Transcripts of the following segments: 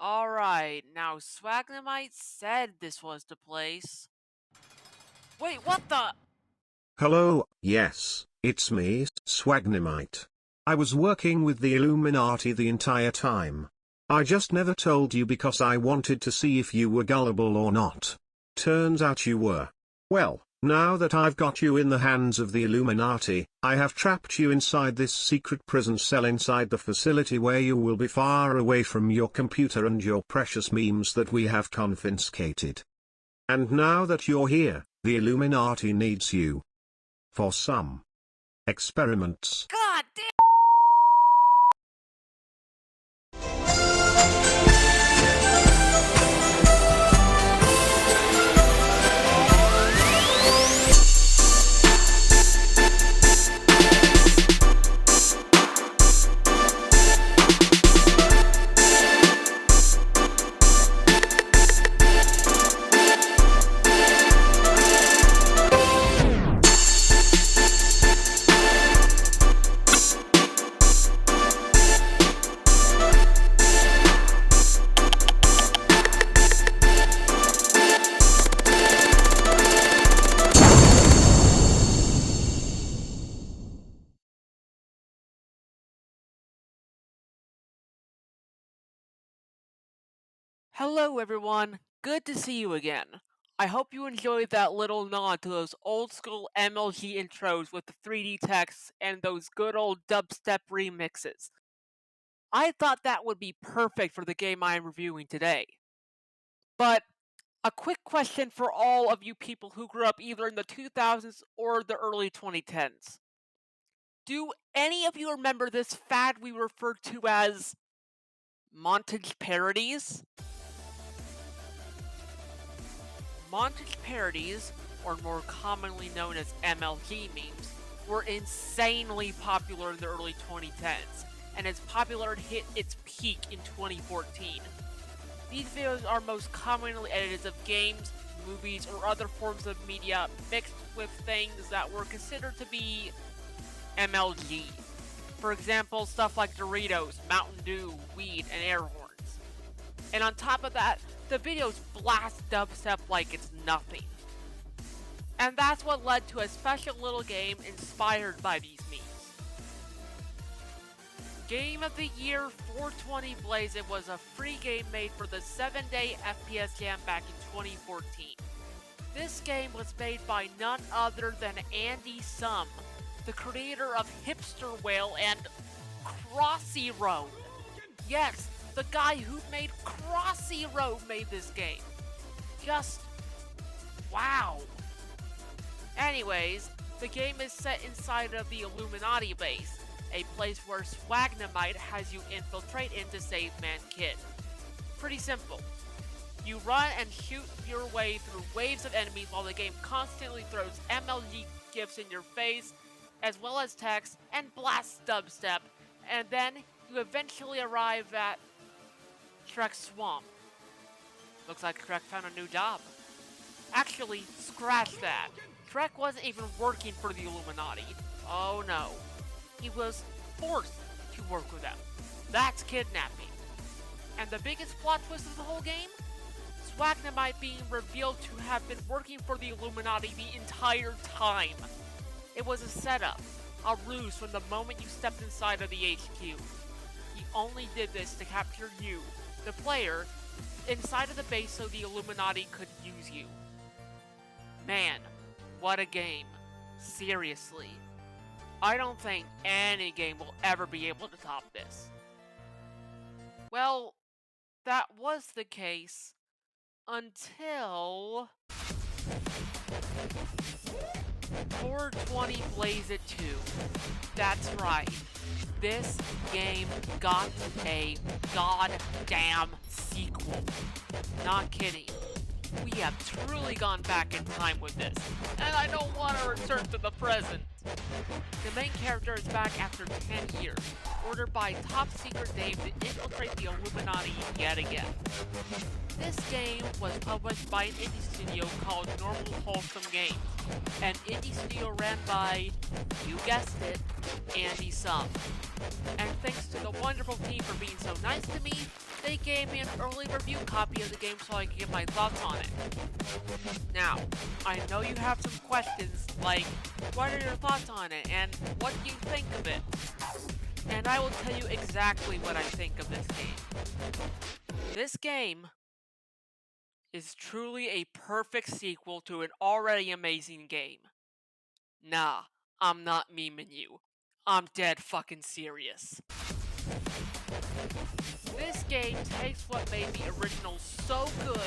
Alright, now Swagnamite said this was the place. Wait, what the? Hello, yes, it's me, Swagnamite. I was working with the Illuminati the entire time. I just never told you because I wanted to see if you were gullible or not. Turns out you were. Well, now that I've got you in the hands of the Illuminati, I have trapped you inside this secret prison cell inside the facility where you will be far away from your computer and your precious memes that we have confiscated. And now that you're here, the Illuminati needs you. For some experiments. God damn! Hello everyone, good to see you again. I hope you enjoyed that little nod to those old school MLG intros with the 3D text and those good old dubstep remixes. I thought that would be perfect for the game I am reviewing today. But a quick question for all of you people who grew up either in the 2000s or the early 2010s. Do any of you remember this fad we refer to as montage parodies? Montage parodies, or more commonly known as MLG memes, were insanely popular in the early 2010s, and its popularity hit its peak in 2014. These videos are most commonly edited of games, movies, or other forms of media mixed with things that were considered to be MLG. For example, stuff like Doritos, Mountain Dew, weed, and air horns. And on top of that, the videos blast dubstep like it's nothing. And that's what led to a special little game inspired by these memes. Game of the Year 420BLAZEIT was a free game made for the 7-day FPS Jam back in 2014. This game was made by none other than Andy Sum, the creator of Hipster Whale and Crossy Road. Yes, the guy who made Crossy Road made this game. Just wow. Anyways, the game is set inside of the Illuminati base, a place where Swagnamite has you infiltrate in to save Mankind. Pretty simple. You run and shoot your way through waves of enemies while the game constantly throws MLG gifs in your face, as well as text, and blasts dubstep, and then you eventually arrive at Shrek's swamp. Looks like Shrek found a new job. Actually, scratch that. Shrek wasn't even working for the Illuminati. Oh no. He was forced to work with them. That's kidnapping. And the biggest plot twist of the whole game? Swagnamite being revealed to have been working for the Illuminati the entire time. It was a setup, a ruse from the moment you stepped inside of the HQ. He only did this to capture you, the player, inside of the base so the Illuminati could use you. Man, what a game. Seriously. I don't think any game will ever be able to top this. Well, that was the case until 420BLAZEIT 2. That's right. This game got a goddamn sequel. Not kidding. We have truly gone back in time with this, and I don't want to return to the present. The main character is back after 10 years, ordered by top secret Dave to infiltrate the Illuminati yet again. This game was published by an indie studio called Normal Wholesome Games, an indie studio ran by, you guessed it, Andy Sum. And thanks to the wonderful team for being so nice to me, They gave me an early review copy of the game so I could get my thoughts on it. Now, I know you have some questions like, what are your thoughts on it, and what do you think of it? And I will tell you exactly what I think of this game. This game is truly a perfect sequel to an already amazing game. Nah, I'm not memeing you. I'm dead fucking serious. This game takes what made the original so good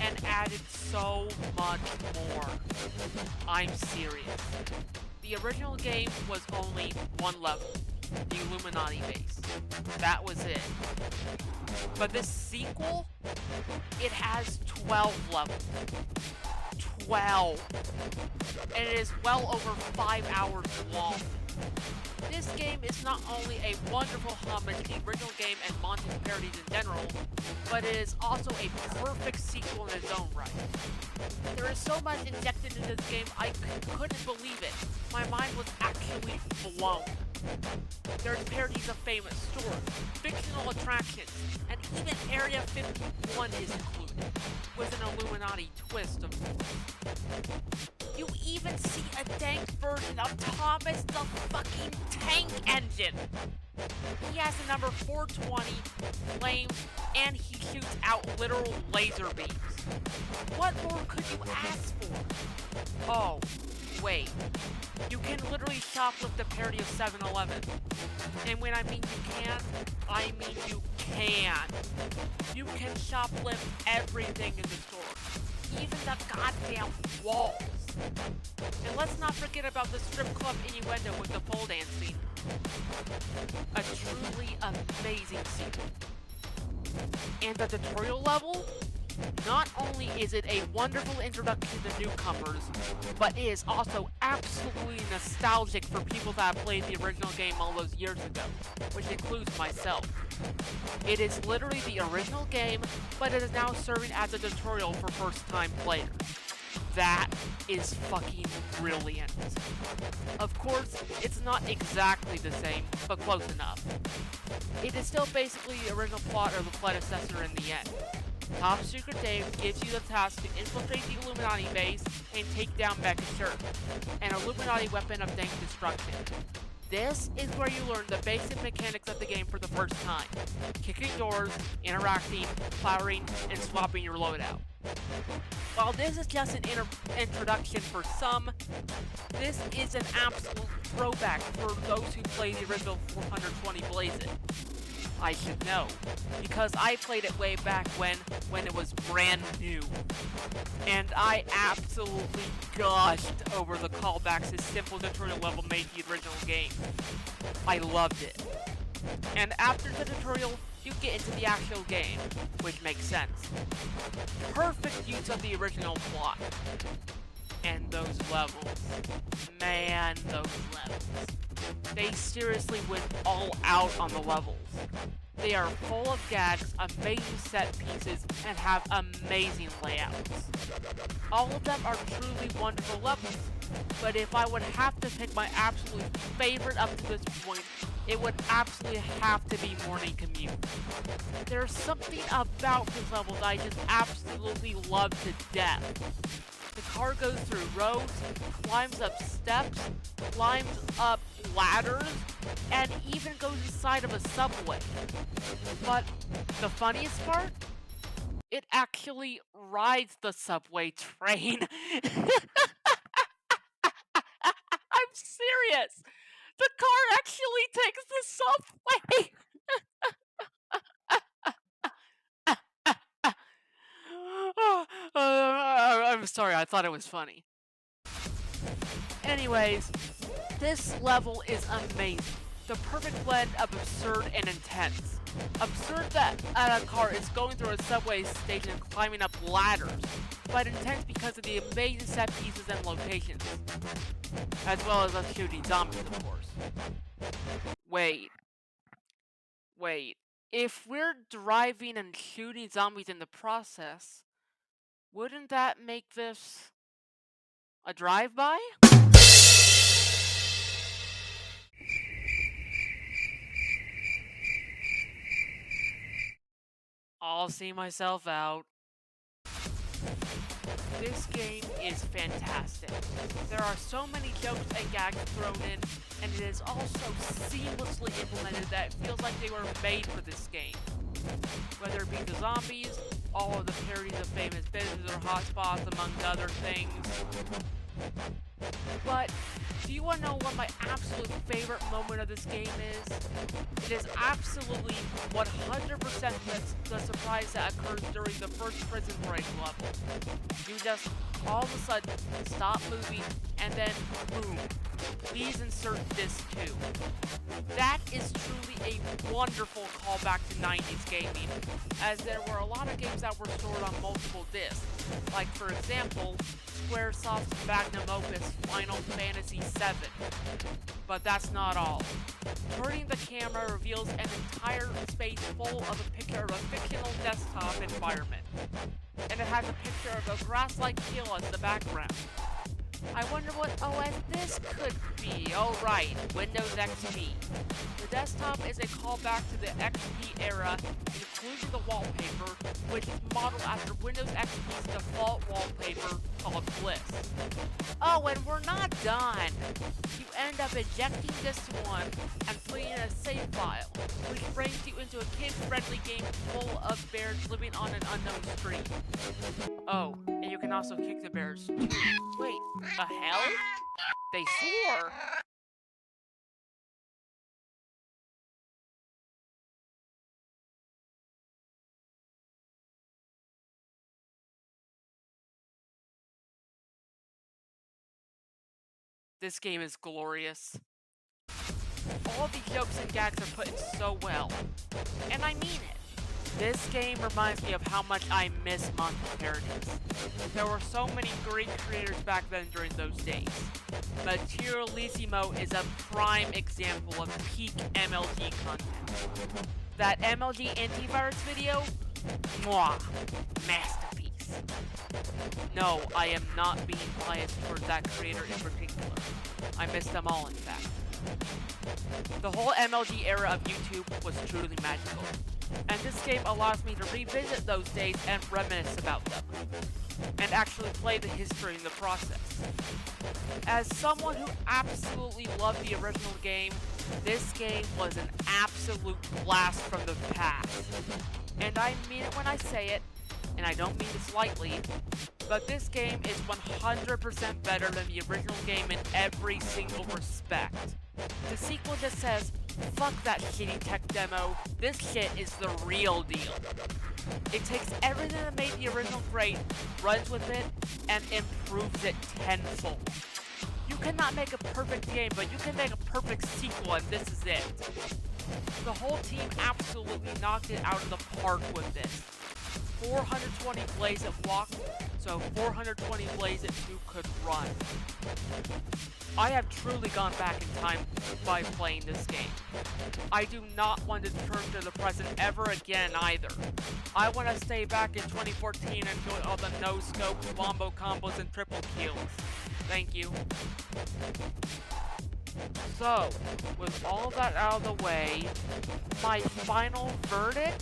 and added so much more. I'm serious. The original game was only one level, the Illuminati base. That was it. But this sequel, it has 12 levels. 12! And it is well over 5 hours long. This game is not only a wonderful homage to the original game and Monty's parodies in general, but it is also a perfect sequel in its own right. There is so much injected into this game, I couldn't believe it. My mind was actually blown. There's parodies of famous stores, fictional attractions, and even Area 51 is included, with an Illuminati twist, of course. You even see a dank version of Thomas the fucking Tank Engine! He has the number 420, flames, and he shoots out literal laser beams. What more could you ask for? Oh, wait. You can literally shoplift a parody of 7-Eleven. And when I mean you can, I mean you can. You can shoplift everything in the store. Even the goddamn walls. And let's not forget about the strip club innuendo with the pole dancing. A truly amazing sequel. And the tutorial level? Not only is it a wonderful introduction to newcomers, but it is also absolutely nostalgic for people that have played the original game all those years ago, which includes myself. It is literally the original game, but it is now serving as a tutorial for first-time players. That is fucking brilliant. Of course, it's not exactly the same, but close enough. It is still basically the original plot or the predecessor in the end. Top Secret Dave gives you the task to infiltrate the Illuminati base and take down Mecha Shirt, an Illuminati weapon of dank destruction. This is where you learn the basic mechanics of the game for the first time. Kicking doors, interacting, firing, and swapping your loadout. While this is just an introduction for some, this is an absolute throwback for those who played the original 420BLAZEIT. I should know, because I played it way back when it was brand new. And I absolutely gushed over the callbacks this simple tutorial level made to the original game. I loved it. And after the tutorial, you get into the actual game, which makes sense. Perfect use of the original plot. And those levels. Man, those levels. They seriously went all out on the levels. They are full of gags, amazing set pieces, and have amazing layouts. All of them are truly wonderful levels, but if I would have to pick my absolute favorite up to this point, it would absolutely have to be Morning Commute. There's something about this level that I just absolutely love to death. The car goes through roads, climbs up steps, climbs up ladders, and even goes inside of a subway. But the funniest part? It actually rides the subway train. I'm serious! The car actually takes the subway! I'm sorry, I thought it was funny. Anyways, this level is amazing. The perfect blend of absurd and intense. Absurd that a car is going through a subway station and climbing up ladders, but intense because of the amazing set pieces and locations. As well as us shooting zombies, of course. Wait. If we're driving and shooting zombies in the process, wouldn't that make this a drive-by? I'll see myself out. This game is fantastic. There are so many jokes and gags thrown in, and it is also seamlessly implemented that it feels like they were made for this game. Whether it be the zombies, all of the parodies of famous businesses or hotspots, among other things. But, do you want to know what my absolute favorite moment of this game is? It is absolutely 100% the surprise that occurs during the first prison break level. You just, all of a sudden, stop moving, and then, boom, please insert this too. That is truly a wonderful callback to 90s gaming, as there were a lot of games that were stored on multiple discs, like for example, Squaresoft's magnum opus Final Fantasy VII. But that's not all. Turning the camera reveals an entire space full of a picture of a fictional desktop environment, and it has a picture of a grass-like hill as the background. I wonder what OS this could be. Oh right, Windows XP. The desktop is a callback to the XP era, including the wallpaper, which is modeled after Windows XP's default wallpaper called Bliss. Oh, and we're not done! You end up ejecting this one and putting in a save file, which brings you into a kid-friendly game full of bears living on an unknown street. Oh, and you can also kick the bears too. Wait, the hell? They soar! This game is glorious. All the jokes and gags are put in so well. And I mean it. This game reminds me of how much I miss monster parodies. There were so many great creators back then during those days. Materialissimo is a prime example of peak MLG content. That MLG antivirus video? Mwah! Masterpiece. No, I am not being biased towards that creator in particular. I miss them all, in fact. The whole MLG era of YouTube was truly magical, and this game allows me to revisit those days and reminisce about them, and actually play the history in the process. As someone who absolutely loved the original game, this game was an absolute blast from the past. And I mean it when I say it, and I don't mean this lightly, but this game is 100% better than the original game in every single respect. The sequel just says, fuck that shitty tech demo, this shit is the real deal. It takes everything that made the original great, runs with it, and improves it tenfold. You cannot make a perfect game, but you can make a perfect sequel, and this is it. The whole team absolutely knocked it out of the park with this. 420 BLAZEIT walked, so 420 BLAZEIT 2 could run. I have truly gone back in time by playing this game. I do not want to turn to the present ever again either. I want to stay back in 2014 and enjoy all the no-scopes, wombo combos, and triple kills. Thank you. So, with all that out of the way, my final verdict?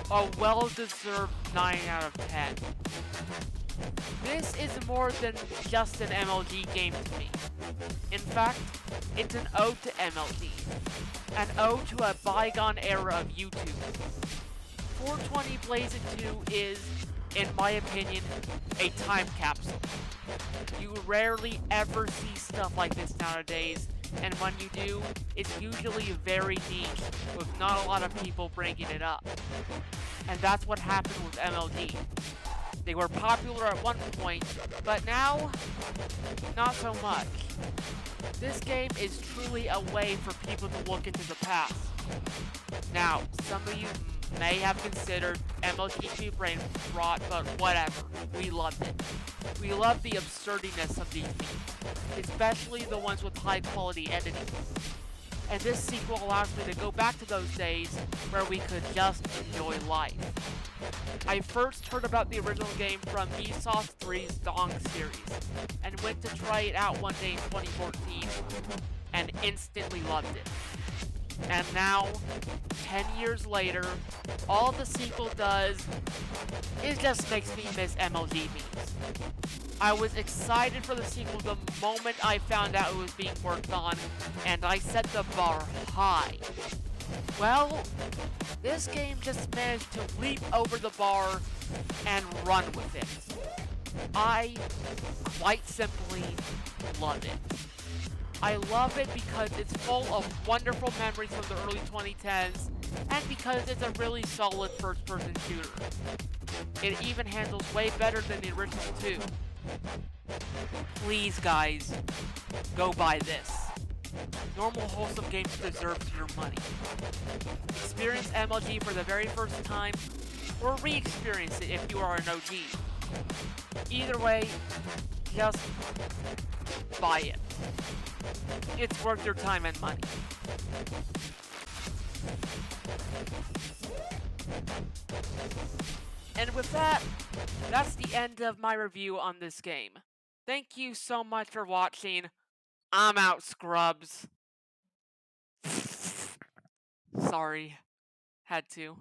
A well-deserved 9 out of 10. This is more than just an MLG game to me. In fact, it's an ode to MLG. An ode to a bygone era of YouTube. 420 BLAZEIT 2 is, in my opinion, a time capsule. You rarely ever see stuff like this nowadays, and when you do, it's usually very niche, with not a lot of people bringing it up. And that's what happened with MLG. They were popular at one point, but now, not so much. This game is truly a way for people to look into the past. Now, some of you may have considered MLG to be brain rot, but whatever, we loved it. We loved the absurdiness of these memes, especially the ones with high quality editing. And this sequel allows me to go back to those days where we could just enjoy life. I first heard about the original game from Vsauce 3's Dong series, and went to try it out one day in 2014, and instantly loved it. And now, 10 years later, all the sequel does is just makes me miss MLG memes. I was excited for the sequel the moment I found out it was being worked on, and I set the bar high. Well, this game just managed to leap over the bar and run with it. I, quite simply, love it. I love it because it's full of wonderful memories from the early 2010s, and because it's a really solid first-person shooter. It even handles way better than the original too. Please guys, go buy this. Normal Wholesome Games deserves your money. Experience MLG for the very first time, or re-experience it if you are an OG. Either way, just buy it. It's worth your time and money. And with that, that's the end of my review on this game. Thank you so much for watching. I'm out, scrubs. Sorry. Had to.